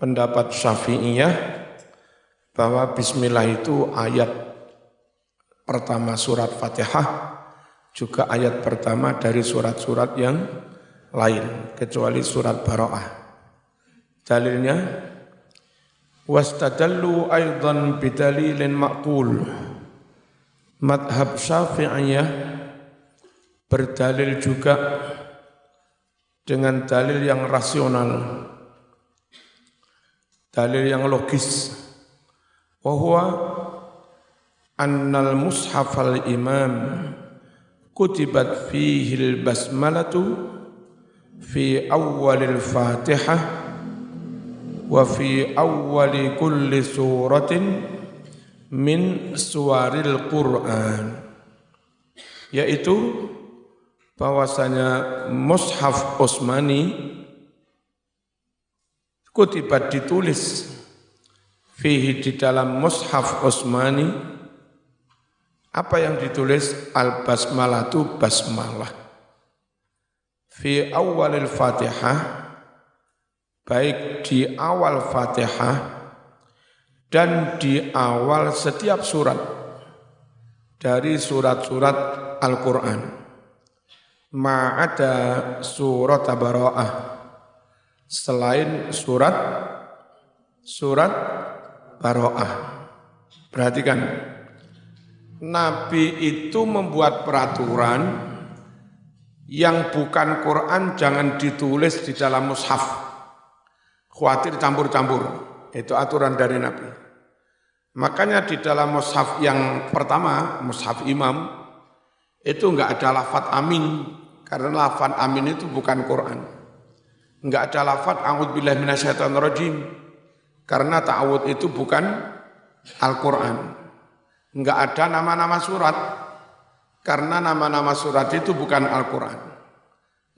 pendapat Syafi'iyah bahwa bismillah itu ayat pertama surat Fatihah, juga ayat pertama dari surat-surat yang lain, kecuali surat Bara'ah. Dalilnya, wastadallu aidan bidalilin ma'qul. Madhab Syafi'iyah berdalil juga dengan dalil yang rasional, dalil yang logis. Wa huwa annal mushaf al-imam kutibat fihi al-basmalatu fi awwalil Fatihah wa fi awwali kulli suratin min suwaril Qur'an, yaitu bahwasanya mushaf Utsmani kutibat ditulis fihi di dalam mushaf Utsmani, apa yang ditulis? Al-basmalatu basmalah fi awalil Fatihah, baik di awal Fatihah dan di awal setiap surat dari surat-surat Al-Quran, ma'ada surat Bara'ah, selain surat Bara'ah. Perhatikan, Nabi itu membuat peraturan yang bukan Quran jangan ditulis di dalam mushaf, khawatir campur-campur. Itu aturan dari Nabi. Makanya di dalam mushaf yang pertama, mushaf imam, itu enggak ada lafadz amin, karena lafadz amin itu bukan Quran. Enggak ada lafadz a'udzubillahi minasyaitonirrajim, karena ta'awud itu bukan Al-Quran. Enggak ada nama-nama surat, karena nama-nama surat itu bukan Al-Quran.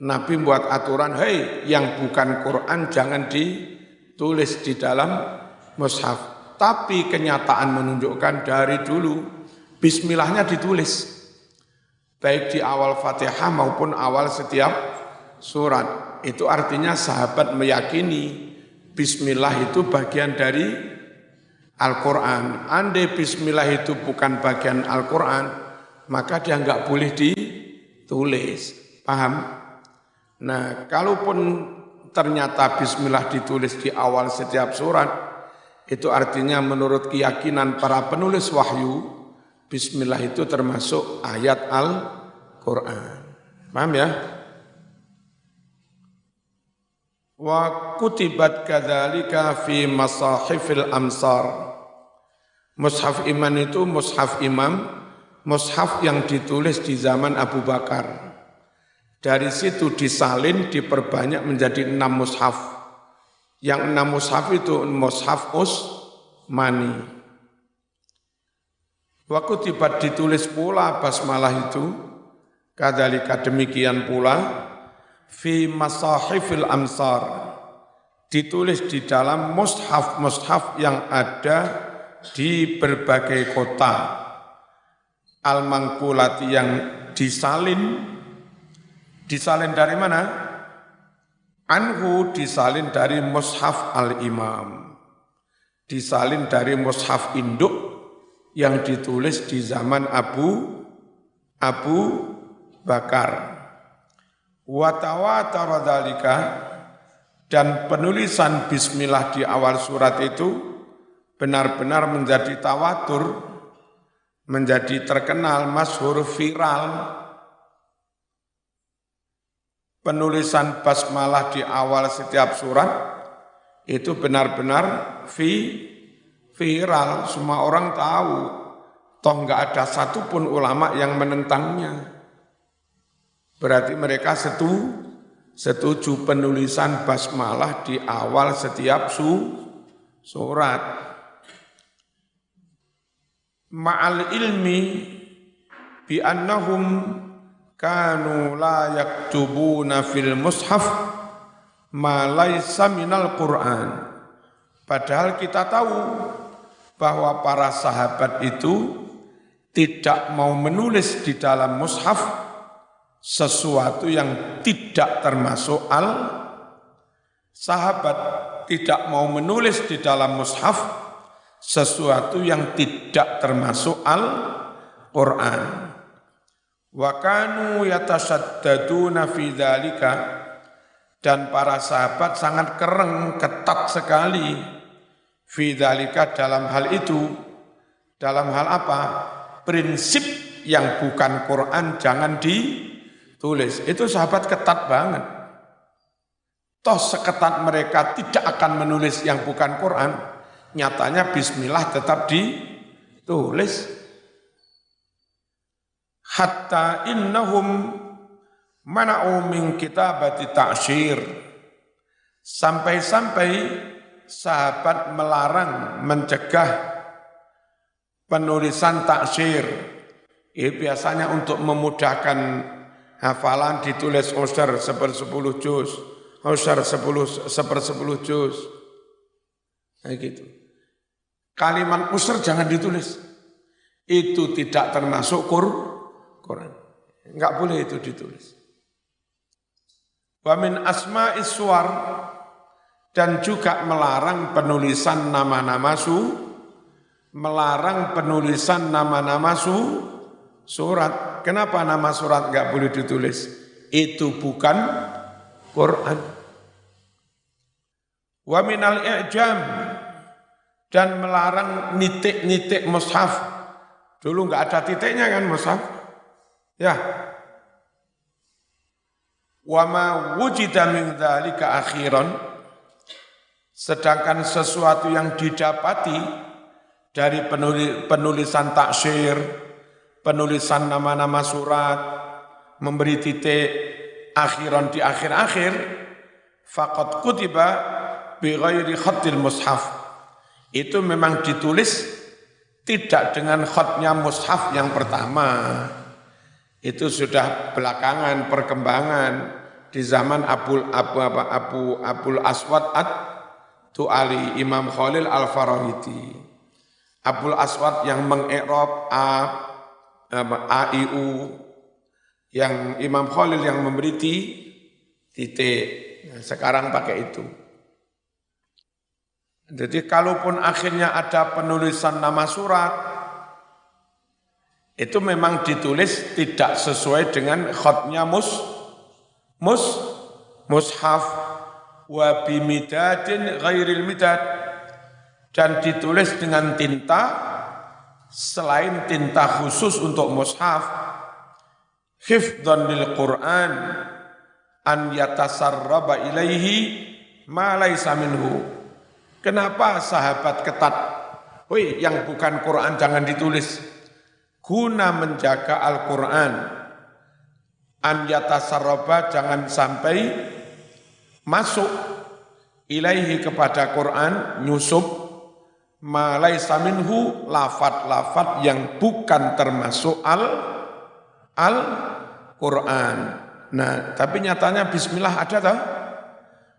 Nabi membuat aturan, hei yang bukan Quran jangan ditulis di dalam mushaf. Tapi kenyataan menunjukkan dari dulu bismillahnya ditulis, baik di awal Fatihah maupun awal setiap surat. Itu artinya sahabat meyakini bismillah itu bagian dari Al-Quran. Andai bismillah itu bukan bagian Al-Quran, maka dia enggak boleh ditulis. Paham? Nah, kalaupun ternyata bismillah ditulis di awal setiap surat, itu artinya menurut keyakinan para penulis wahyu, bismillah itu termasuk ayat Al-Quran. Paham ya? Wa kutibat kadzalika fi masahifil amsar. Mushaf iman itu mushaf imam, mushaf yang ditulis di zaman Abu Bakar. Dari situ disalin, diperbanyak menjadi 6 mushaf. Yang 6 mushaf itu mushaf Utsmani. Wa kutibat ditulis pula basmalah itu, kadzalika demikian pula fi masahifil amsar, ditulis di dalam mushaf-mushaf yang ada di berbagai kota, al-mangkulati yang disalin dari mana? Anhu disalin dari mushaf al-imam, disalin dari mushaf induk yang ditulis di zaman Abu Bakar. Wa tawatara dzalika, dan penulisan bismillah di awal surat itu benar-benar menjadi tawatur, menjadi terkenal, masyhur, viral. Penulisan basmalah di awal setiap surat itu benar-benar viral, semua orang tahu. Toh enggak ada satupun ulama yang menentangnya. Berarti mereka setuju penulisan basmalah di awal setiap surat. Ma'al ilmi bi annahum kanu la yaktubuna fil mushaf ma laisa minal Qur'an. Padahal kita tahu bahwa para sahabat itu tidak mau menulis di dalam mushaf sesuatu yang tidak termasuk sahabat tidak mau menulis di dalam mushaf sesuatu yang tidak termasuk Al-Qur'an. Wa kanu yatasaddaduna fi dzalika, dan para sahabat sangat ketat sekali fi dzalika dalam hal itu. Dalam hal apa? Prinsip yang bukan Quran jangan ditulis. Itu sahabat ketat banget. Toh seketat mereka tidak akan menulis yang bukan Quran, nyatanya bismillah tetap ditulis. Hatta innahum mana'u min kitabati ta'syir. Sampai-sampai sahabat melarang, mencegah penulisan taksir. Biasanya untuk memudahkan hafalan ditulis usar 1/10 juz, usar 1/10 juz. Kayak gitu. Kalimat usar jangan ditulis. Itu tidak termasuk Quran. Enggak boleh itu ditulis. Wa min asma'is suwar, dan juga melarang penulisan nama-nama melarang penulisan nama-nama surat. Kenapa nama surat enggak boleh ditulis? Itu bukan Quran. Wa minal i'jam, dan melarang nitik-nitik mushaf. Dulu enggak ada titiknya kan mushaf? Ya. Wa ma wujida min dzalika akhiran, sedangkan sesuatu yang didapati dari penulisan taksir, penulisan nama-nama surat, memberi titik akhiran di akhir-akhir, faqad kutiba bi ghairi khatil mushaf. Itu memang ditulis tidak dengan khatnya mushaf yang pertama. Itu sudah belakangan perkembangan di zaman Abul Aswad Ad-Tu'ali, Imam Khalil Al-Farahidi. Abul Aswad yang mengi'rab A-I-U, yang Imam Khalil yang memberi titik. Nah, sekarang pakai itu. Jadi kalaupun akhirnya ada penulisan nama surat, itu memang ditulis tidak sesuai dengan khatnya mushaf wa bimidadin ghairil midad, dan ditulis dengan tinta selain tinta khusus untuk mushaf. Hifdhan lil Qur'an an yatasarraba ilaihi ma laysa minhu. Kenapa sahabat ketat? Woi, yang bukan Quran jangan ditulis. Guna menjaga Al-Quran. An yatasarraba, jangan sampai masuk ilaihi kepada Quran, nyusup ma laysa minhu, lafat-lafat yang bukan termasuk Al-Quran. Nah, tapi nyatanya bismillah ada tak?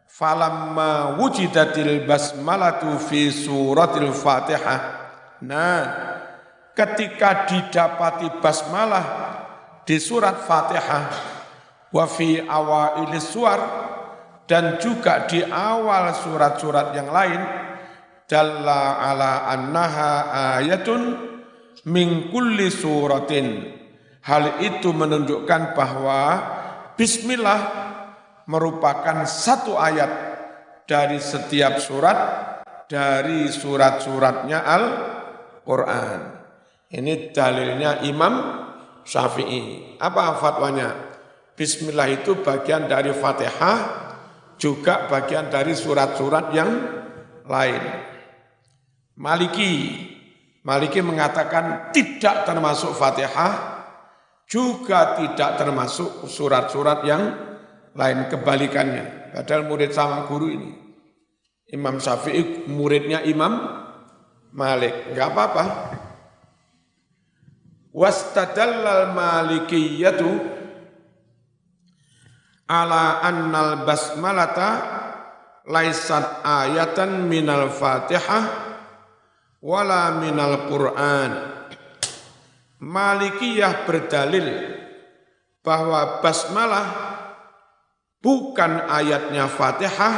Falamma wujidatil basmalatu fi suratil Fatihah. Nah, ketika didapati basmalah di surat Fatihah, wa fi awailis suwar, dan juga di awal surat-surat yang lain, dalla ala annaha ayatun min kulli suratin. Hal itu menunjukkan bahwa bismillah merupakan satu ayat dari setiap surat dari surat-suratnya Al-Quran. Ini dalilnya Imam Syafi'i. Apa fatwanya? Bismillah itu bagian dari Fatihah, juga bagian dari surat-surat yang lain. Maliki mengatakan tidak termasuk Fatihah, juga tidak termasuk surat-surat yang lain, kebalikannya. Padahal murid sama guru ini. Imam Syafi'i muridnya Imam Malik. Enggak apa-apa. Wastadallal malikiyatu ala annal basmalata laisat ayatan minal Fatihah wala minal Qur'an. Malikiyah berdalil bahwa basmalah bukan ayatnya Fatihah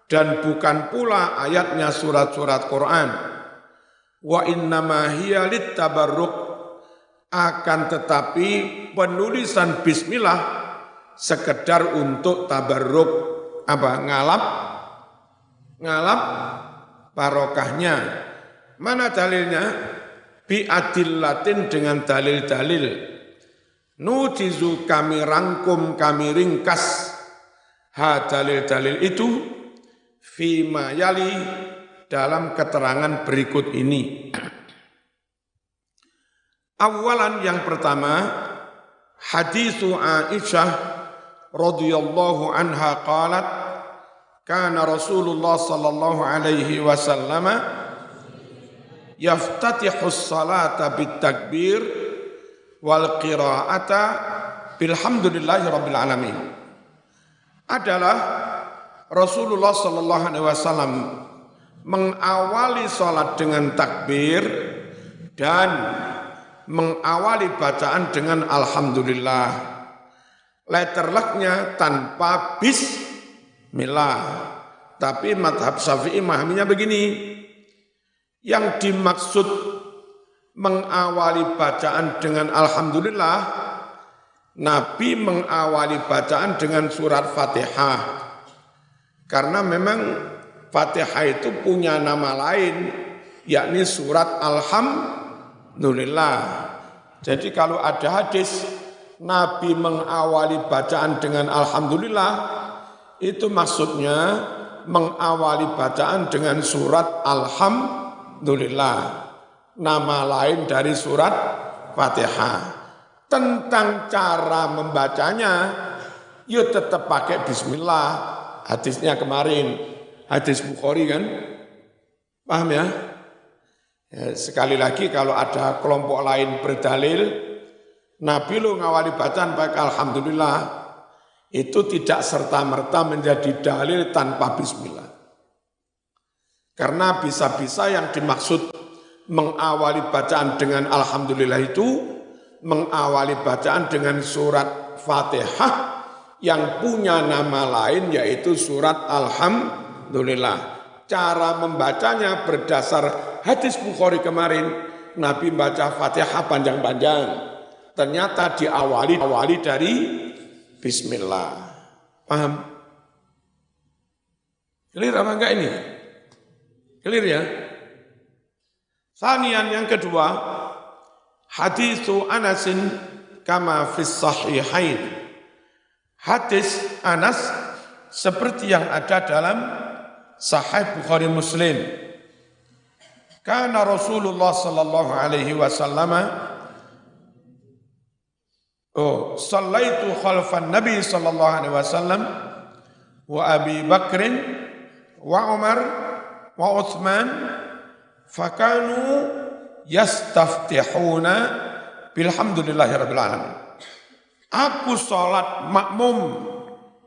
dan bukan pula ayatnya surat-surat Quran. Wa innama hiya littabarruk, akan tetapi penulisan bismillah sekedar untuk tabarruk, ngalap barokahnya. Mana dalilnya? Bi adillatin, dengan dalil-dalil. Nujizu, kami rangkum, kami ringkas dalil-dalil itu fima yali, dalam keterangan berikut ini. Awalan, yang pertama, hadisu Aisyah radhiyallahu anha qalat kana Rasulullah sallallahu alaihi wasallam yaftatihus salata bitakbir wal qira'ata bilhamdulillahi rabbil alamin. Adalah Rasulullah sallallahu alaihi wasallam mengawali salat dengan takbir dan mengawali bacaan dengan alhamdulillah. Letter luck-nya tanpa bismillah. Tapi madhab Syafi'i memahaminya begini. Yang dimaksud mengawali bacaan dengan alhamdulillah, Nabi mengawali bacaan dengan surat Fatihah. Karena memang Fatihah itu punya nama lain, yakni surat alhamdulillah. Jadi kalau ada hadis Nabi mengawali bacaan dengan alhamdulillah, itu maksudnya mengawali bacaan dengan surat alhamdulillah, nama lain dari surat Fatihah. Tentang cara membacanya, ya tetap pakai bismillah. Hadisnya kemarin, hadis Bukhari kan, paham ya? Ya, sekali lagi kalau ada kelompok lain berdalil Nabi lu ngawali bacaan pakai alhamdulillah, itu tidak serta-merta menjadi dalil tanpa bismillah. Karena bisa-bisa yang dimaksud mengawali bacaan dengan alhamdulillah itu mengawali bacaan dengan surat Fatihah yang punya nama lain, yaitu surat alhamdulillah. Cara membacanya berdasar hadis Bukhari kemarin, Nabi baca Fatihah panjang-panjang. Ternyata diawali dari bismillah. Paham? Clear apa enggak ini? Clear ya? Sanian, yang kedua, hadisu Anasin kama fis sahihain. Hadis Anas seperti yang ada dalam Sahih Bukhari Muslim. Kana Rasulullah sallallahu alaihi wasallam sallaitu khalfan Nabi sallallahu alaihi wasallam wa Abi Bakrin wa Umar wa Utsman fakanu yastaftihuna bilhamdulillahi rabbil alamin. Aku salat makmum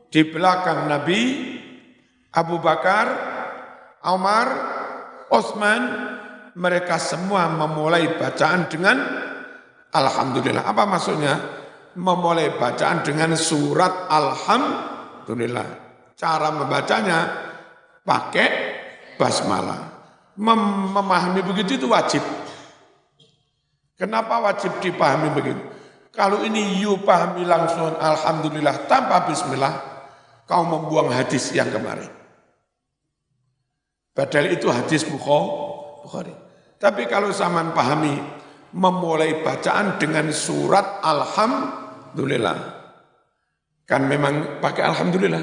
di belakang Nabi, Abu Bakar, Umar, Utsman, mereka semua memulai bacaan dengan alhamdulillah. Apa maksudnya? Memulai bacaan dengan surat alhamdulillah. Cara membacanya pakai basmalah. Memahami begitu itu wajib. Kenapa wajib dipahami begitu? Kalau ini you pahami langsung alhamdulillah tanpa bismillah, kau membuang hadis yang kemarin. Padahal itu hadis Bukhari. Tapi kalau zaman pahami memulai bacaan dengan surat alhamdulillah, kan memang pakai alhamdulillah.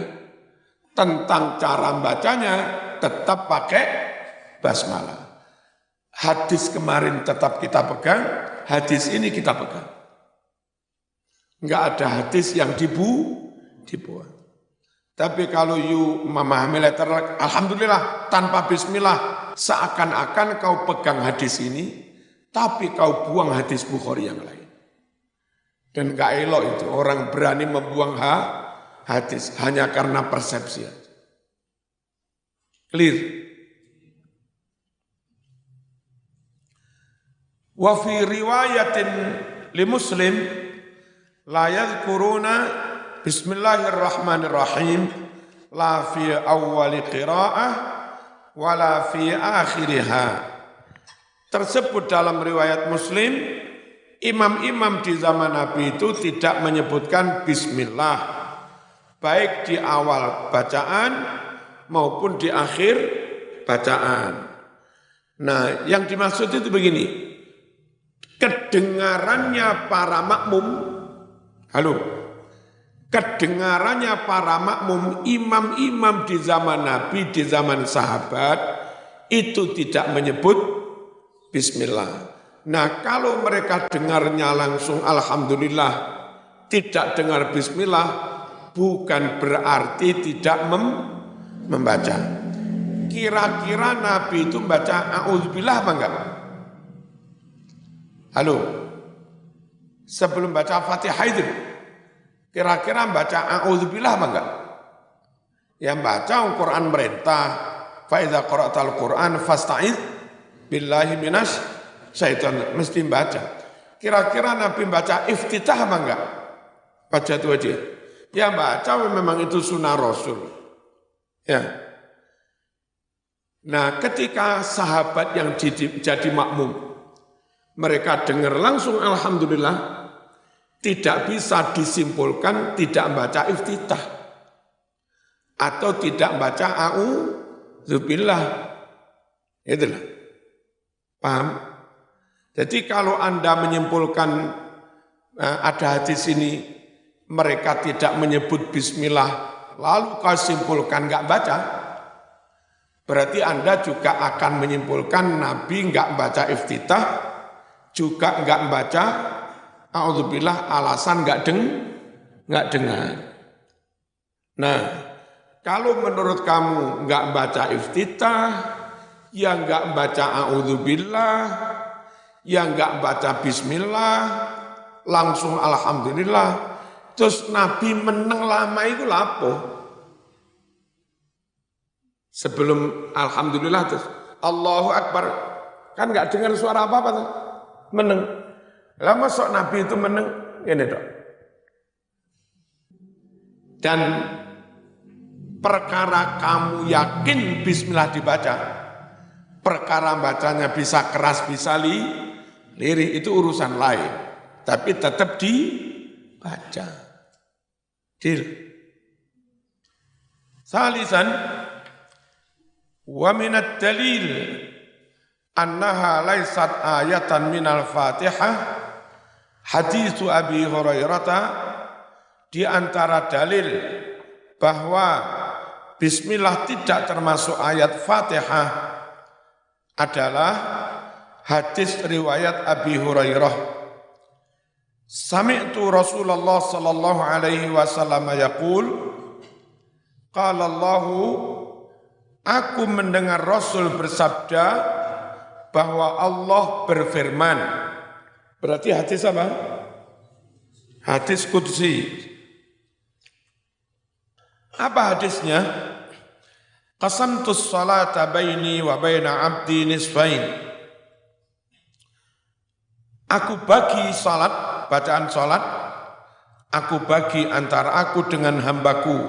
Tentang cara bacanya tetap pakai basmalah. Hadis kemarin tetap kita pegang, hadis ini kita pegang. Enggak ada hadis yang dibuang. Tapi kalau you memahami letter alhamdulillah tanpa bismillah, seakan-akan kau pegang hadis ini, tapi kau buang hadis Bukhari yang lain. Dan enggak elok itu, orang berani membuang hadis hanya karena persepsi. Clear? Wa fi riwayatin li Muslim la yadhkuruna bismillahirrahmanirrahim la fi awwali qiraah wala fi akhiriha. Tersebut dalam riwayat Muslim, imam-imam di zaman Nabi itu tidak menyebutkan bismillah, baik di awal bacaan maupun di akhir bacaan. Nah, yang dimaksud itu begini, kedengarannya para makmum, kedengarannya para makmum, imam-imam di zaman Nabi, di zaman sahabat, itu tidak menyebut bismillah. Nah, kalau mereka dengarnya langsung alhamdulillah, tidak dengar bismillah, bukan berarti tidak membaca. Kira-kira Nabi itu membaca a'udzubillah apa enggak? Sebelum baca Fatihah itu, kira-kira baca a'udzubillah apa enggak? Yang baca Al-Quran merintah, fa idza qara'tal Qur'an fasta'iz billahi minasy syaitan, mesti baca. Kira-kira Nabi baca iftitah apa enggak? Baca itu aja. Ya baca memang itu sunnah Rasul. Ya. Nah, ketika sahabat yang jadi makmum, mereka dengar langsung alhamdulillah, tidak bisa disimpulkan tidak baca iftitah atau tidak baca a'udzubillah. Itulah. Paham? Jadi kalau Anda menyimpulkan ada hadis ini, mereka tidak menyebut bismillah, lalu kau simpulkan enggak baca, berarti Anda juga akan menyimpulkan Nabi enggak baca iftitah, juga enggak baca a'udzubillah, alasan enggak dengar. Nah, kalau menurut kamu enggak baca iftitah, ya enggak baca a'udzubillah, ya enggak baca bismillah, langsung alhamdulillah, terus Nabi meneng lama itu lapo. Sebelum alhamdulillah terus Allahu Akbar, kan enggak dengar suara apa-apa tuh. Meneng. Lah masuk Nabi itu meneng ini dok. Dan perkara kamu yakin bismillah dibaca, perkara bacanya bisa keras bisa lirih itu urusan lain, tapi tetap dibaca. Salisan wa minat dalil annaha laysat ayatan minal Fatihah haditsu Abi Hurairah. Di antara dalil bahwa bismillah tidak termasuk ayat Fatihah adalah hadis riwayat Abi Hurairah. Sami'tu Rasulullah sallallahu alaihi wasallam yaqul, qala Allahu, aku mendengar Rasul bersabda bahwa Allah berfirman. Berarti hadis apa? Hadis qudsi. Apa hadisnya? Qasamtus salata baini wa baina abdi nisfain. Aku bagi salat, bacaan salat, aku bagi antara aku dengan hambaku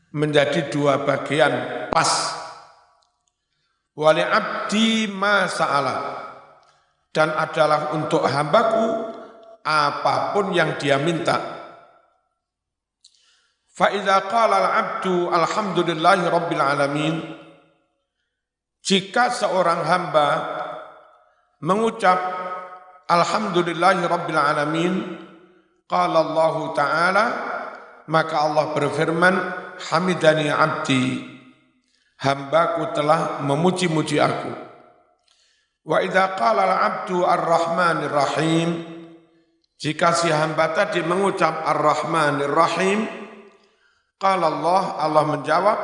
menjadi dua bagian pas. Wali abdi ma sa'ala, dan adalah untuk hambaku apapun yang dia minta. Fa idza qala al-'abdu alhamdulillahi rabbil alamin, jika seorang hamba mengucap alhamdulillahi rabbil alamin, qala Allah taala, maka Allah berfirman, hamidani 'abdi, hambaku telah memuji-muji aku. Wa idza qala al-'abdu ar-rahmanir rahim, jika si hamba tadi mengucap ar-rahmanir rahim, qala Allah menjawab,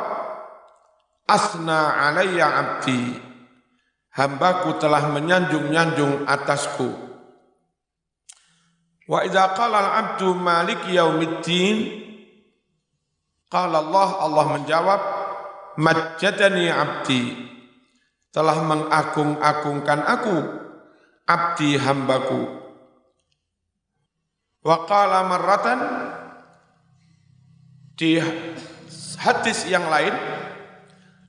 asna alayya 'abdi, hambaku telah menyanjung-nyanjung atasku. Wa idza qala al-'abdu maliki yaumiddin, qala Allah menjawab, majjadani 'abdi, telah mengagung-agungkan aku, abdi hambaku. Wa qala marratan, di Hadis yang lain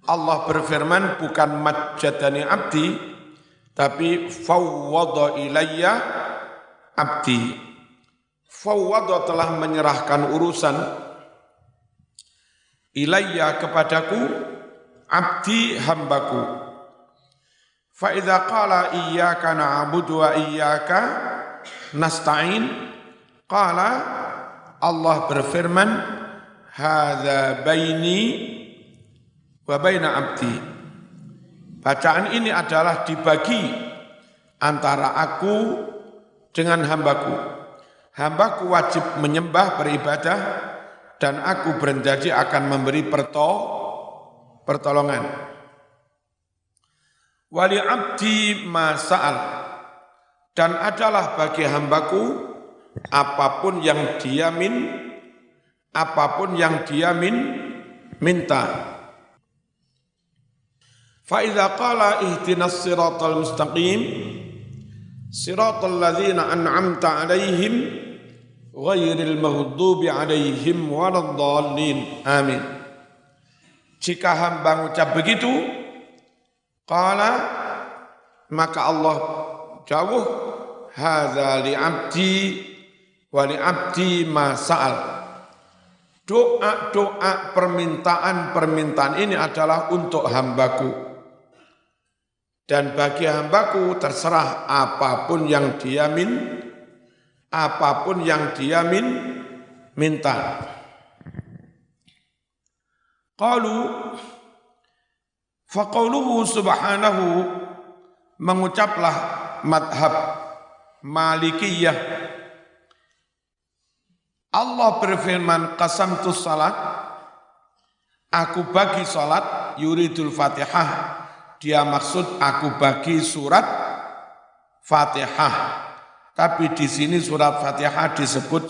Allah berfirman bukan majjadani abdi tapi fawwada ilayya abdi. Fawwada telah menyerahkan urusan ilayya kepadaku abdi hambaku. Fa idza qala iyyaka na'budu wa iyyaka nasta'in qala Allah berfirman hadza baini wa baina abdi. Bacaan ini adalah dibagi antara aku dengan hambaku. Hambaku wajib menyembah, beribadah, dan aku berjanji akan memberi pertolongan. Wali abdi ma sa'al, dan adalah bagi hambaku apapun yang dia minta. Fa idza qala ihdinas siratal mustaqim siratal ladzina an'amta 'alaihim ghairil maghdubi 'alaihim waladdallin. Amin. Jika hamba mengucap begitu, qala maka Allah jawab hadza li 'abdi wa li 'abdi ma sa'al. Doa-doa permintaan ini adalah untuk hambaku. Dan bagi hambaku terserah apapun yang dia minta. Qalu faqauluhu subhanahu, mengucaplah madhab Malikiyah. Allah berfirman qasamtu salat, aku bagi salat, yuridul Fatihah, dia maksud aku bagi surat Fatihah. Tapi di sini surat Fatihah disebut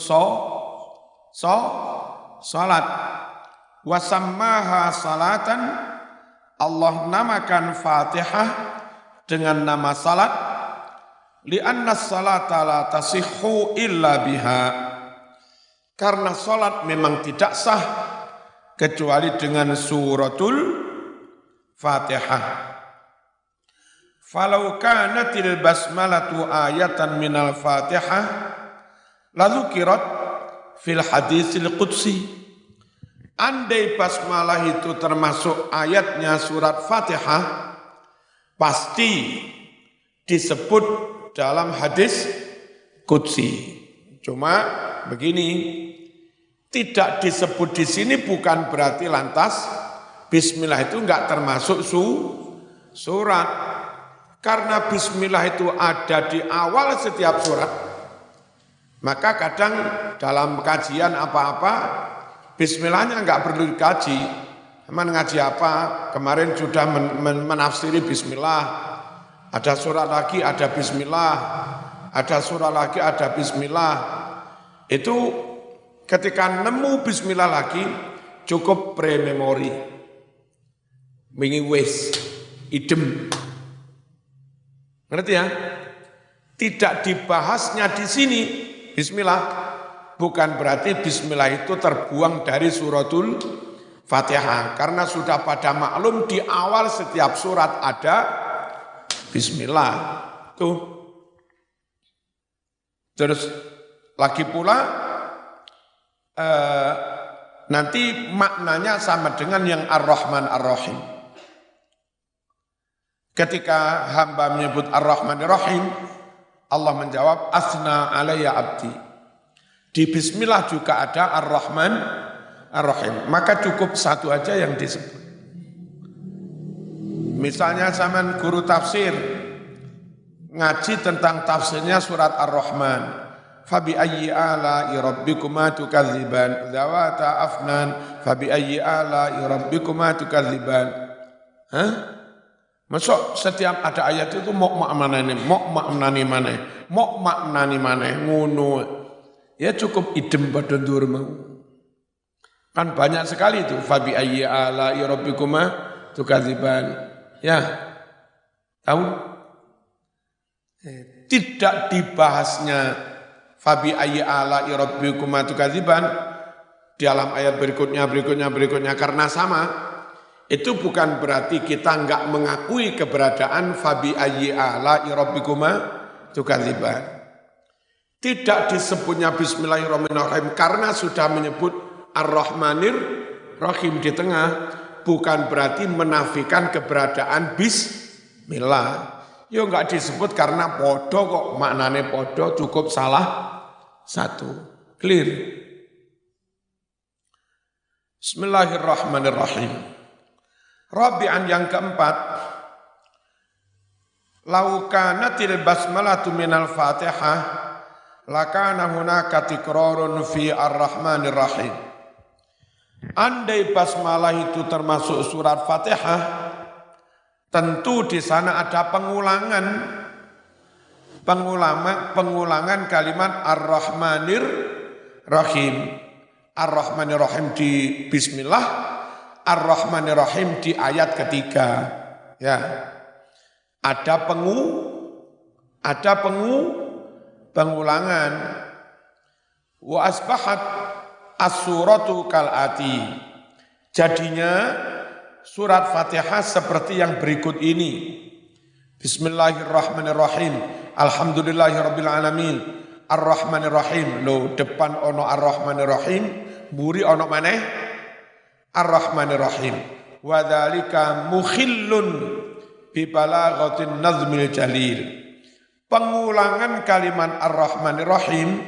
salat. Wasammaha salatan, Allah namakan Fatihah dengan nama salat. Li'anna salata la tasihhu illa biha. Karena salat memang tidak sah kecuali dengan suratul Fatihah. Falau kanatil basmalatu ayatan minal Fatihah la dzukirat fil hadisil qudsi. Andai basmalah itu termasuk ayatnya surat Fatihah, pasti disebut dalam hadis qudsi. Cuma begini, tidak disebut di sini bukan berarti lantas bismillah itu enggak termasuk surat. Karena bismillah itu ada di awal setiap surat. Maka kadang dalam kajian apa-apa, bismillahnya enggak perlu dikaji. Emang ngaji apa? Kemarin sudah menafsiri bismillah. Ada surat lagi ada bismillah. Ada surat lagi ada bismillah. Itu ketika nemu bismillah lagi, cukup pre-memori. Wingi wis, idem. Ngerti ya? Tidak dibahasnya di sini bismillah, bukan berarti bismillah itu terbuang dari suratul Fatihah, karena sudah pada maklum di awal setiap surat ada bismillah. Tuh. Terus lagi pula nanti maknanya sama dengan yang Ar-Rahman Ar-Rahim. Ketika hamba menyebut Ar-Rahman Ar-Rahim, Allah menjawab asna alayya abdi. Di bismillah juga ada Ar-Rahman Ar-Rahim. Maka cukup satu aja yang disebut. Misalnya zaman guru tafsir ngaji tentang tafsirnya surat Ar-Rahman. Fabi ayyi ala'i rabbikuma tukadziban dzawata afnan fabi ayyi ala'i rabbikuma tukadziban. Hah? Masuk setiap ada ayat itu mau maknani mana, ngono. Ya cukup idem pada ndur mau. Kan banyak sekali itu fabi ayyi ala'i rabbikuma tukadziban. Ya. Tahu? Tidak dibahasnya fabi ayyi ala'i rabbikuma tukadziban di alam ayat berikutnya karena sama, itu bukan berarti kita enggak mengakui keberadaan fabi ayyi ala'i rabbikuma tukadziban. Tidak disebutnya bismillahirrahmanirrahim karena sudah menyebut ar-rahmanir rahim di tengah, bukan berarti menafikan keberadaan bismillah. Ya enggak disebut karena podo kok, maknane podo cukup salah satu. Clear. Bismillahirrahmanirrahim. Rabi'an yang keempat, lau kanatil basmalatu minal Fatihah lakana hunaka tikrarun fi ar-Rahmanir Rahim. Andai basmalah itu termasuk surat Fatihah, tentu di sana ada pengulangan kalimat Ar-Rahmanir Rahim. Ar-Rahmanir Rahim di Bismillah, Ar-Rahmanir Rahim di ayat ketiga. Ya, ada pengulangan. Wa asbahat as-suratu kal'ati. Jadinya surat Fatihah seperti yang berikut ini. Bismillahirrahmanirrahim. Alhamdulillahirabbil alamin. Ar-Rahmanirrahim. Lo depan ono Ar-Rahmanirrahim, buri ono maneh Ar-Rahmanirrahim. Wa dzalika mukhillun bi balaghatin nazmil jalil. Pengulangan kalimat Ar-Rahmanirrahim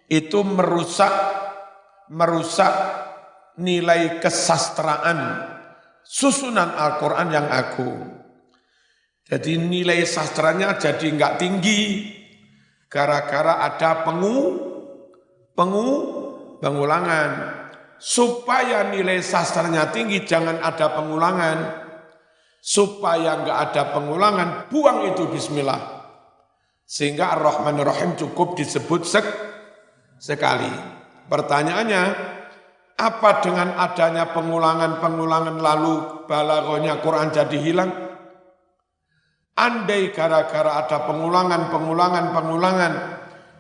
itu merusak nilai kesastraan susunan Al-Quran yang agung. Jadi nilai sastranya jadi enggak tinggi gara-gara ada pengulangan. Supaya nilai sastranya tinggi jangan ada pengulangan. Supaya enggak ada pengulangan, buang itu bismillah. Sehingga Ar-Rahmanir-Rahim cukup disebut sekali. Pertanyaannya, apa dengan adanya pengulangan lalu balaghahnya Quran jadi hilang? Andai gara-gara ada pengulangan,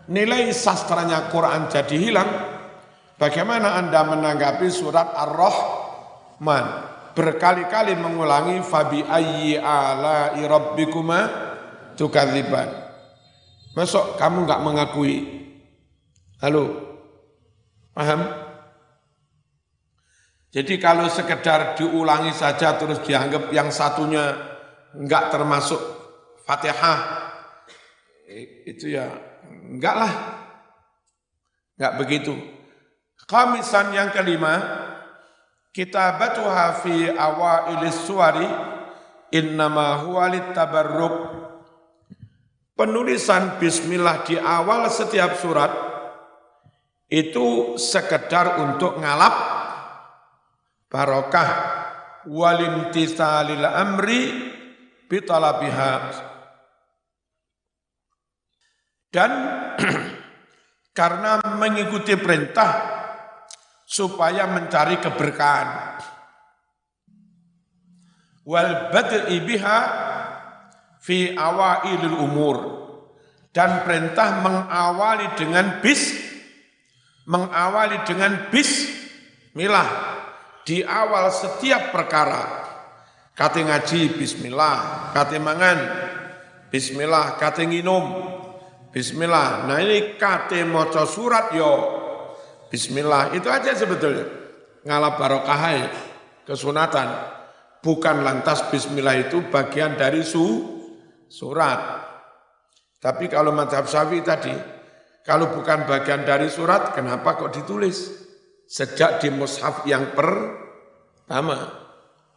nilai sastranya Quran jadi hilang, bagaimana Anda menanggapi surat Ar-Rahman? Berkali-kali mengulangi fabi ayyi ala'i rabbikuma tukadziban. Masuk kamu enggak mengakui? Halo? Paham? Jadi kalau sekedar diulangi saja terus dianggap yang satunya enggak termasuk Fatihah, itu ya enggak lah. Enggak begitu. Khamisan yang kelima, kitabatuha fi awailis suwari innama huwa littabarruk. Penulisan bismillah di awal setiap surat itu sekedar untuk ngalap barokah walimtisalil amri bitalabiha, dan karena mengikuti perintah supaya mencari keberkahan. Wal bad'i biha fi awailil umur, dan perintah mengawali dengan bismillah di awal setiap perkara. Kate ngaji bismillah, kate mangan bismillah, kate nginum bismillah. Nah ini kate maca surat yo bismillah, itu aja sebetulnya. Ngalap barokah kesunatan. Bukan lantas bismillah itu bagian dari surat. Tapi kalau mazhab Syafi'i tadi, kalau bukan bagian dari surat, kenapa kok ditulis? Sejak di mushaf yang pertama.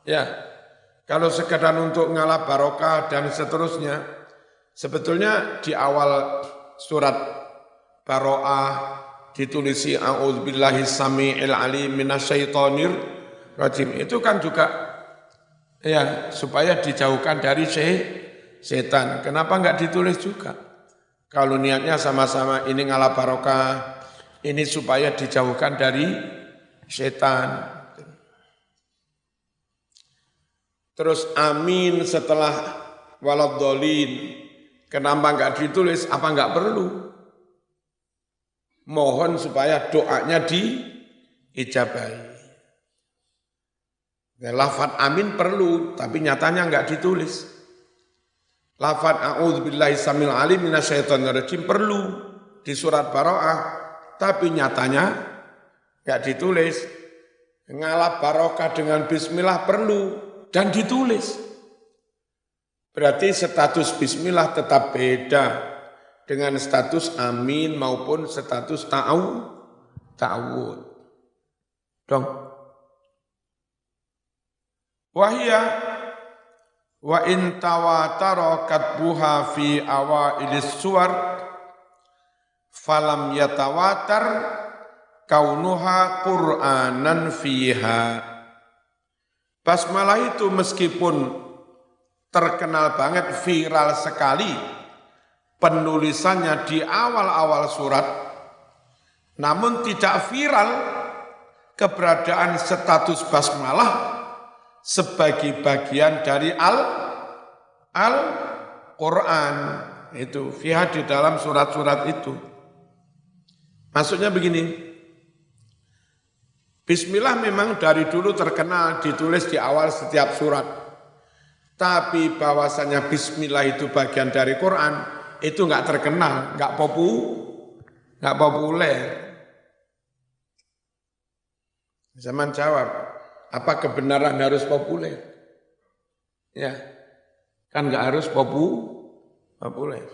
Ya, kalau sekedar untuk ngalap barokah dan seterusnya, sebetulnya di awal surat Baro'ah ditulisi a'udzubillahi sami'il alim minasyaitonir rajim. Itu kan juga ya supaya dijauhkan dari setan. Kenapa enggak ditulis juga? Kalau niatnya sama-sama ini ngalap barokah, ini supaya dijauhkan dari setan. Terus amin setelah waladhdallin. Kenapa enggak ditulis? Apa enggak perlu? Mohon supaya doanya ijabahi. Ya, lafadz amin perlu, tapi nyatanya enggak ditulis. Lafadz a'udzubillahi samil alim minasyaitonirrajim perlu di surat Bara'ah, tapi nyatanya enggak ditulis. Ngalap barokah dengan bismillah perlu dan ditulis. Berarti status bismillah tetap beda dengan status amin maupun status ta'awud. Dong. Wahia wa in tawatara katbuha fi awailis suwar falam yatawatar kaunuha Qur'anan fiha. Basmalah itu meskipun terkenal banget, viral sekali penulisannya di awal-awal surat, namun tidak viral keberadaan status basmalah sebagai bagian dari Al-Quran. Itu fiha di dalam surat-surat itu. Maksudnya begini, bismillah memang dari dulu terkenal ditulis di awal setiap surat. Tapi bahwasanya bismillah itu bagian dari Quran, itu enggak terkenal, enggak populer. Zaman jawab, apa kebenaran harus populer? Ya, kan enggak harus populer.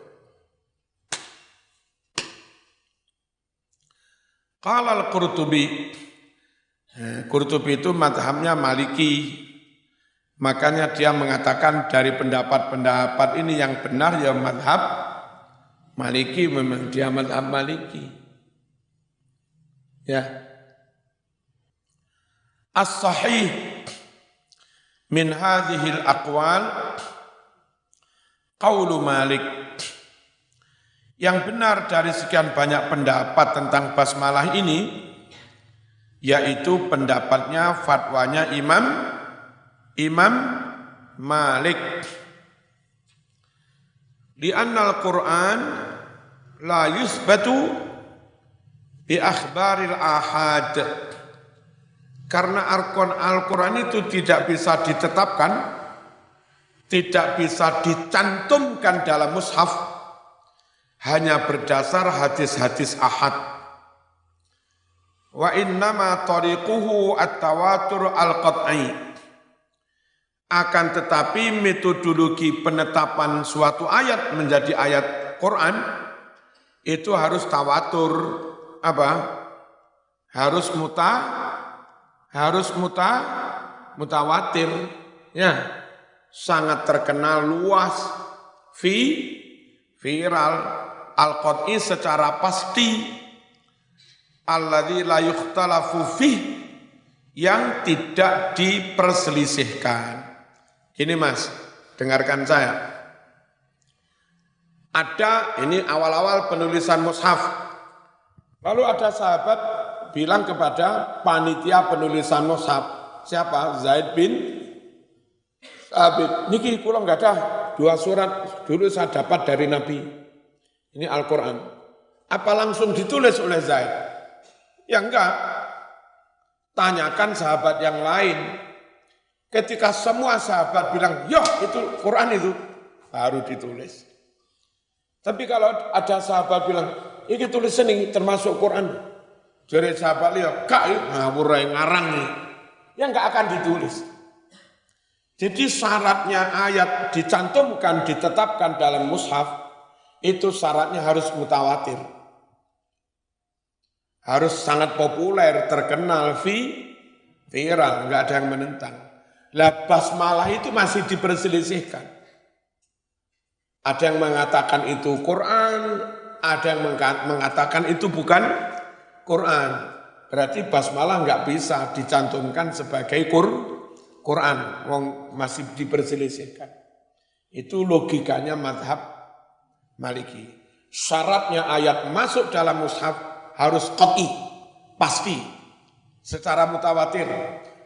Qala al-Qurtubi, Qurtubi itu mazhabnya Maliki, makanya dia mengatakan dari pendapat-pendapat ini yang benar ya mazhab Maliki, memang dia mazhab Maliki. Ya. As-sahih min hadhil aqwal qaulu Malik. Yang benar dari sekian banyak pendapat tentang basmalah ini yaitu pendapatnya, fatwanya Imam Malik. Li'annal Qur'an la yusbatu bi akhbaril ahad. Karena Al-Quran itu tidak bisa ditetapkan, tidak bisa dicantumkan dalam mushaf, hanya berdasar hadis-hadis ahad. Wa innama tariquhu at-tawatur al-qat'i. Akan tetapi metodologi penetapan suatu ayat menjadi ayat Quran itu harus tawatur, harus mutawatir, ya, sangat terkenal luas, viral, al-qat'i secara pasti, alladzi la yukhtalafu fih, yang tidak diperselisihkan. Gini Mas, dengarkan saya. Ada, ini awal-awal penulisan mushaf. Lalu ada sahabat bilang kepada panitia penulisan mushaf, siapa? Zaid bin Sabit. Niki kula enggak ada 2 surat dulu saya dapat dari Nabi. Ini Al-Quran. Apa langsung ditulis oleh Zaid? Ya enggak. Tanyakan sahabat yang lain. Ketika semua sahabat bilang, ya itu Quran itu, baru ditulis. Tapi kalau ada sahabat bilang, ini tulisan ini termasuk Quran. Jadi sahabat lihat, kak ngawur ngarang nih. Ya enggak akan ditulis. Jadi syaratnya ayat dicantumkan, ditetapkan dalam mushaf, itu syaratnya harus mutawatir. Harus sangat populer, terkenal, viral, enggak ada yang menentang. Lah basmalah itu masih diperselisihkan. Ada yang mengatakan itu Quran, ada yang mengatakan itu bukan Quran. Berarti basmalah enggak bisa dicantumkan sebagai Quran, masih diperselisihkan. Itu logikanya mazhab Maliki. Syaratnya ayat masuk dalam mushaf harus qat'i, pasti, secara mutawatir.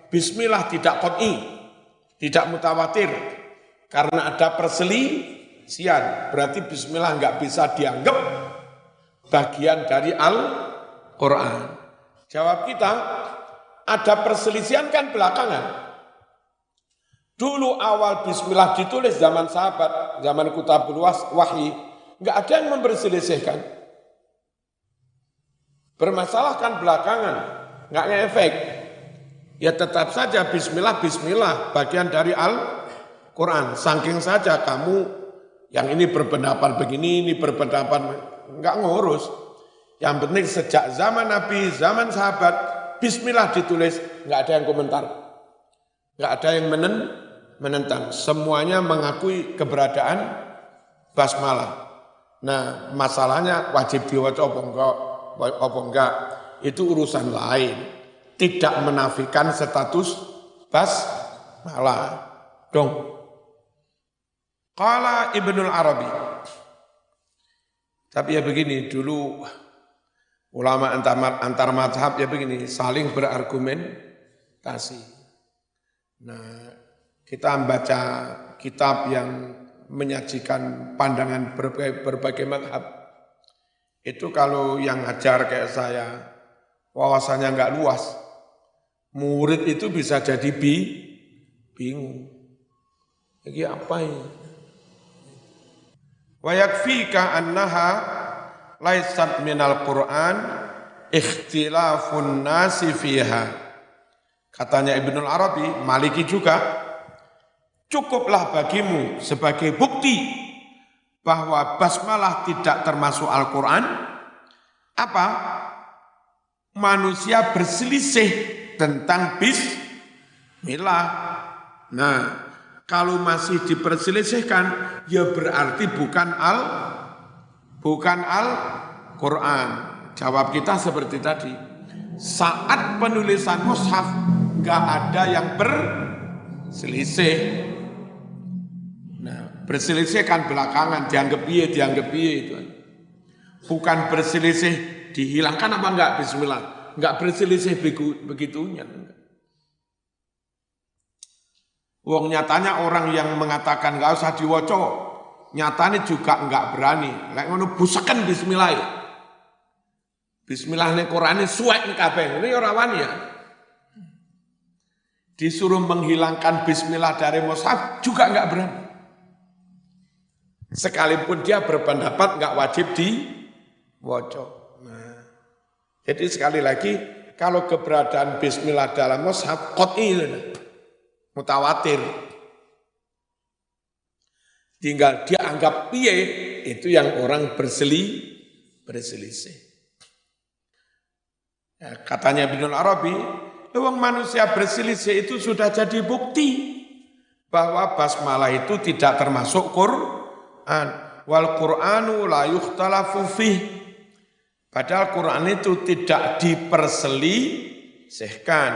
Bismillah tidak qat'i, tidak mutawatir, karena ada perselisihan. Berarti bismillah enggak bisa dianggap bagian dari Al-Quran. Jawab kita, ada perselisihan kan belakangan. Dulu awal bismillah ditulis zaman sahabat, zaman kutabul wahyi, enggak ada yang memperselisihkan. Bermasalah kan belakangan, enggak ngefek. Ya tetap saja bismillah, bismillah, bagian dari Al-Quran. Saking saja kamu yang ini berpendapat begini, ini berpendapat, enggak ngurus. Yang penting sejak zaman Nabi, zaman sahabat, bismillah ditulis, enggak ada yang komentar. Enggak ada yang menentang. Semuanya mengakui keberadaan basmalah. Nah, masalahnya wajib diwaca apa enggak, itu urusan lain. Tidak menafikan status basmalah. Dong. Qala Ibnul Arabi. Tapi ya begini, dulu ulama antar mazhab ya begini, saling berargumentasi. Nah, kita membaca kitab yang menyajikan pandangan berbagai mazhab. Itu kalau yang ngajar kayak saya, wawasannya enggak luas, murid itu bisa jadi bingung. Lagi apa ini? Wa yakfika annaha laisat minal Qur'an ikhtilafun nasi fiha. Katanya Ibnul Arabi, Maliki juga, cukuplah bagimu sebagai bukti bahwa basmalah tidak termasuk Al-Quran, apa? Manusia berselisih tentang bismillah. Nah, kalau masih diperselisihkan, ya berarti bukan Al-Quran. Jawab kita seperti tadi. Saat penulisan mushaf, gak ada yang berselisih. Nah, berselisih kan belakangan, dianggap piye itu. Bukan berselisih dihilangkan apa enggak bismillah. Enggak berselisih begitunya. Wong nyatanya orang yang mengatakan enggak usah diwaca, nyatanya juga enggak berani. Lek ngono buseken bismillah. Bismillah ning Qur'ane suwek kabeh. Ini ora wani ya. Disuruh menghilangkan bismillah dari mushaf juga enggak berani. Sekalipun dia berpendapat enggak wajib diwaca. Nah, jadi sekali lagi kalau keberadaan bismillah dalam mushaf qat'i, mutawatir. Tinggal dia anggap piye, itu yang orang berselisih. Ya, katanya Ibnul Arabi, wong manusia berselisih itu sudah jadi bukti bahwa basmalah itu tidak termasuk Quran. Wal Qur'anu la yukhtalafu fih. Padahal Quran itu tidak diperselisihkan.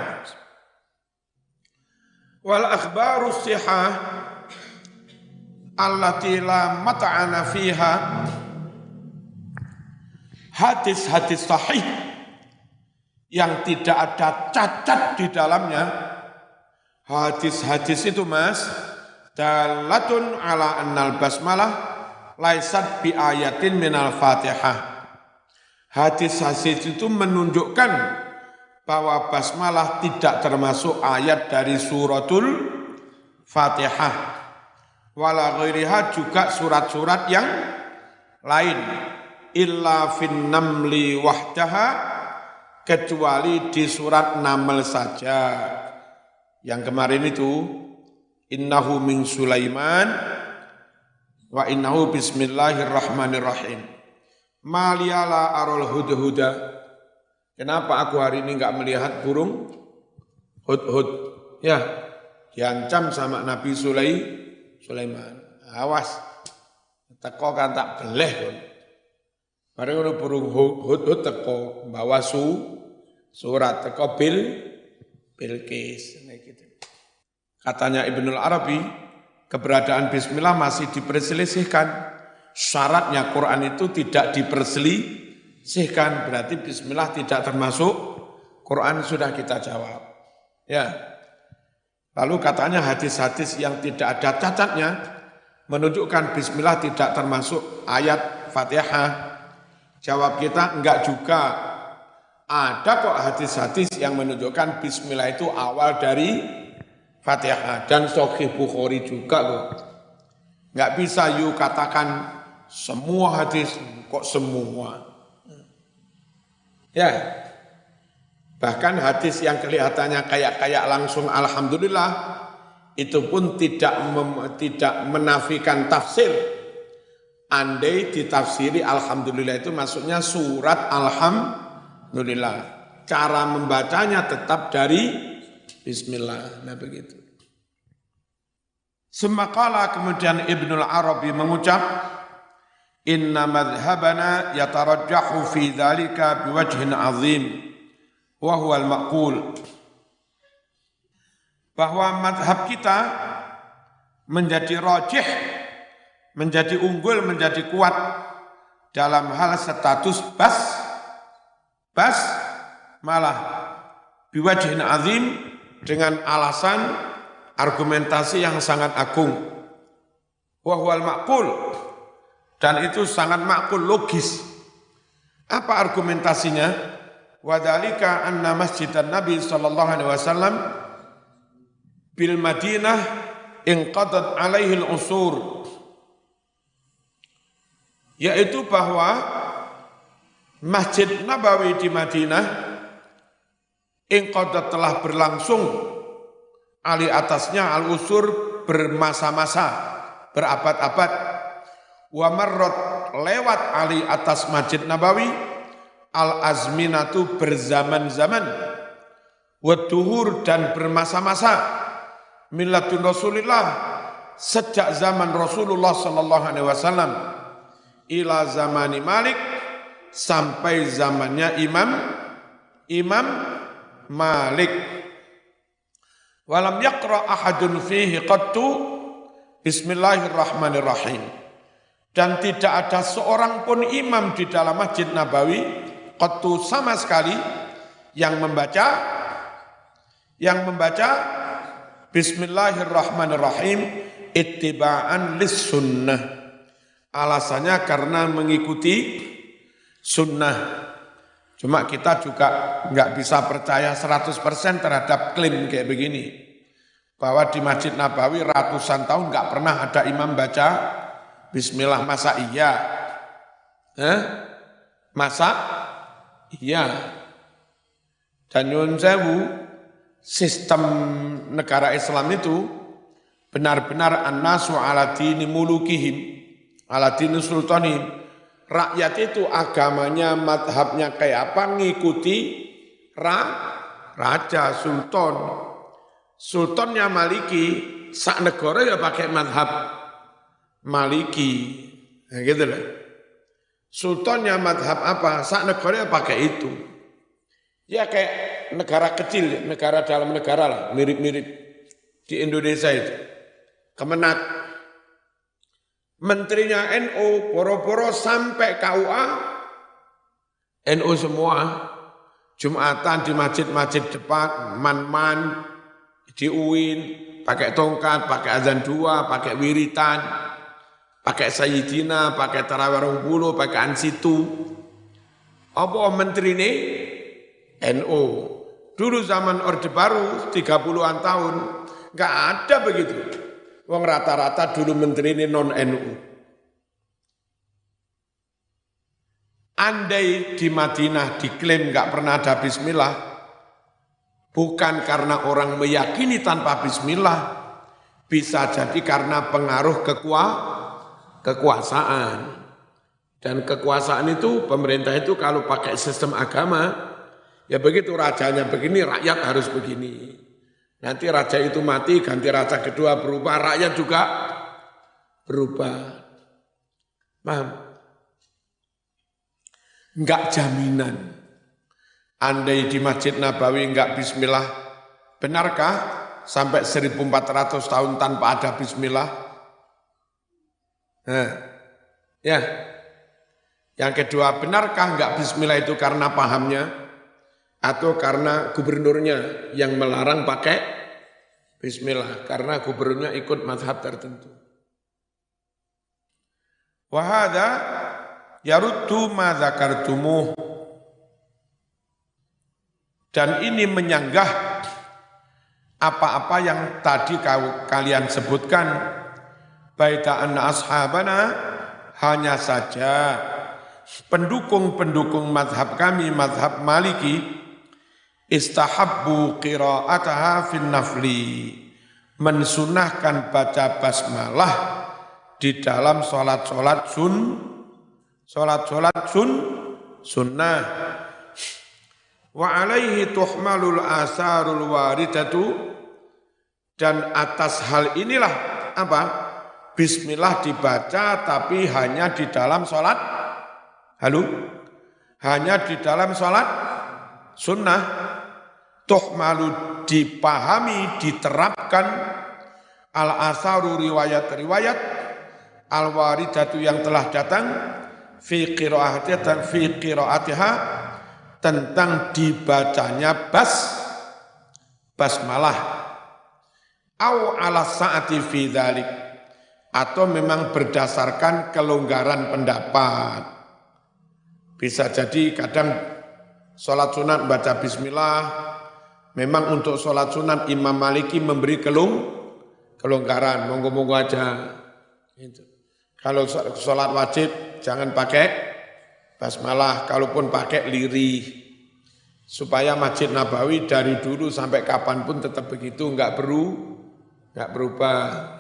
Wal akhbaru sihah allati la mat'ana fiha. Hadis-hadis sahih yang tidak ada cacat di dalamnya. Hadis-hadis itu Mas, dalatun ala annal basmalah laisat bi ayatin minal Fatihah. Hadis-hadis itu menunjukkan bahwa basmalah tidak termasuk ayat dari suratul Fatihah. Wala ghairiha, juga surat-surat yang lain. Illa fin namli wahdaha, kecuali di surat Naml saja. Yang kemarin itu, innahu min Sulaiman wa innahu bismillahirrahmanirrahim. Maliala arol hudhuda. Kenapa aku hari ini enggak melihat burung hudhud? Ya, diancam sama Nabi Sulaiman. Awas, teko kan tak beleh. Mari ngono burung hudhud teko bawa surat teko Bilqis gitu. Katanya Ibnul Arabi, keberadaan bismillah masih diperselisihkan. Syaratnya Quran itu tidak diperselisihkan, berarti bismillah tidak termasuk Quran, sudah kita jawab. Ya. Lalu katanya hadis-hadis yang tidak ada cacatnya menunjukkan bismillah tidak termasuk ayat Fatihah. Jawab kita enggak juga. Ada kok hadis-hadis yang menunjukkan bismillah itu awal dari Fatihah dan Sahih Bukhari juga kok. Enggak bisa you katakan semua hadis kok semua. Ya. Bahkan hadis yang kelihatannya kayak langsung alhamdulillah itu pun tidak menafikan tafsir. Andai ditafsiri alhamdulillah itu maksudnya surat alhamdulillah. Cara membacanya tetap dari bismillah. Nah begitu. Semakala kemudian Ibnul Arabi mengucap, inna madhabana yatarajjahu fi dhalika biwajhin azim wa huwa al-maqul. Bahwa madhab kita menjadi rajih, menjadi unggul, menjadi kuat dalam hal status malah biwajhin azim dengan alasan argumentasi yang sangat agung. Wa huwal maqul, dan itu sangat makul, logis. Apa argumentasinya? Wa dzalika anna masjidan Nabi sallallahu alaihi wasallam bil Madinah inqadat alaihi al-usur. Yaitu bahwa Masjid Nabawi di Madinah inqadat telah berlangsung ali atasnya al-usur bermasa-masa, berabad-abad. Wa marrat lewat ali atas Masjid Nabawi al-azminatu berzaman-zaman, wa duhur dan bermasa-masa, millatun Rasulillah sejak zaman Rasulullah sallallahu alaihi wasallam ila zamani Malik sampai zamannya Imam Malik. Walam yaqra ahadun fihi qattu bismillahirrahmanirrahim. Dan tidak ada seorang pun imam di dalam Masjid Nabawi qattu sama sekali yang membaca bismillahirrahmanirrahim ittiba'an lis sunnah. Alasannya karena mengikuti sunnah. Cuma kita juga nggak bisa percaya 100% terhadap klaim kayak begini. Bahwa di Masjid Nabawi ratusan tahun nggak pernah ada imam baca bismillah, masa iya? Masa iya? Dan nyuwun sewu, sistem negara Islam itu benar-benar an-nasu ala dini mulukihim, ala dini sultanihim. Rakyat itu agamanya, madhabnya kayak apa, ngikuti raja, sultan. Sultannya Maliki, sak negara ya pakai madhab Maliki. Nah, gitu lah. Sultannya madhab apa, sak negara ya pakai itu. Ya kayak negara kecil, negara dalam negara lah, mirip-mirip di Indonesia itu. Kemenak. Menterinya NU, poro-poro sampai KUA, NU semua, Jumatan di masjid-masjid depan, man-man, di UIN, pakai tongkat, pakai azan dua, pakai wiritan, pakai sayyidina, pakai tarawih 20, pakai ansitu. Apa menteri ini? NU. Dulu zaman Orde Baru, 30-an tahun, nggak ada begitu. Wong rata-rata dulu menteri ini non-NU. Andai di Madinah diklaim nggak pernah ada bismillah, bukan karena orang meyakini tanpa bismillah, bisa jadi karena pengaruh kekuasaan. Dan kekuasaan itu, pemerintah itu kalau pakai sistem agama, ya begitu rajanya begini, rakyat harus begini. Nanti raja itu mati, ganti raja kedua berubah, rakyat juga berubah. Paham? Enggak jaminan. Andai di Masjid Nabawi enggak bismillah, benarkah sampai 1400 tahun tanpa ada bismillah? Nah, ya. Yang kedua, benarkah enggak bismillah itu karena pahamnya? Atau karena gubernurnya yang melarang pakai bismillah, karena gubernurnya ikut mazhab tertentu. Wa hadza yaruddu ma dzakartumuh. Dan ini menyanggah apa-apa yang tadi kalian sebutkan. Baita anna ashabana, hanya saja pendukung-pendukung mazhab kami, mazhab Maliki, istahabbu qira'ataha fin nafli, mensunahkan baca basmalah di dalam sholat-sholat sunnah. Wa alaihi tuhmalul asarul waridatu, dan atas hal inilah apa? Bismillah dibaca tapi hanya di dalam sholat, hanya di dalam sholat sunnah. Tuhmalu, dipahami, diterapkan, al-asaru, riwayat-riwayat, al-waridatu, yang telah datang, fi qiraatiha, tentang dibacanya basmalah, au ala sa'ati fi dzalik, atau memang berdasarkan kelonggaran pendapat. Bisa jadi kadang sholat sunat baca bismillah, memang untuk sholat sunat Imam Maliki memberi kelonggaran, monggo-monggo aja. Kalau sholat wajib jangan pakai basmalah, kalaupun pakai lirih, supaya Masjid Nabawi dari dulu sampai kapanpun tetap begitu, enggak berubah.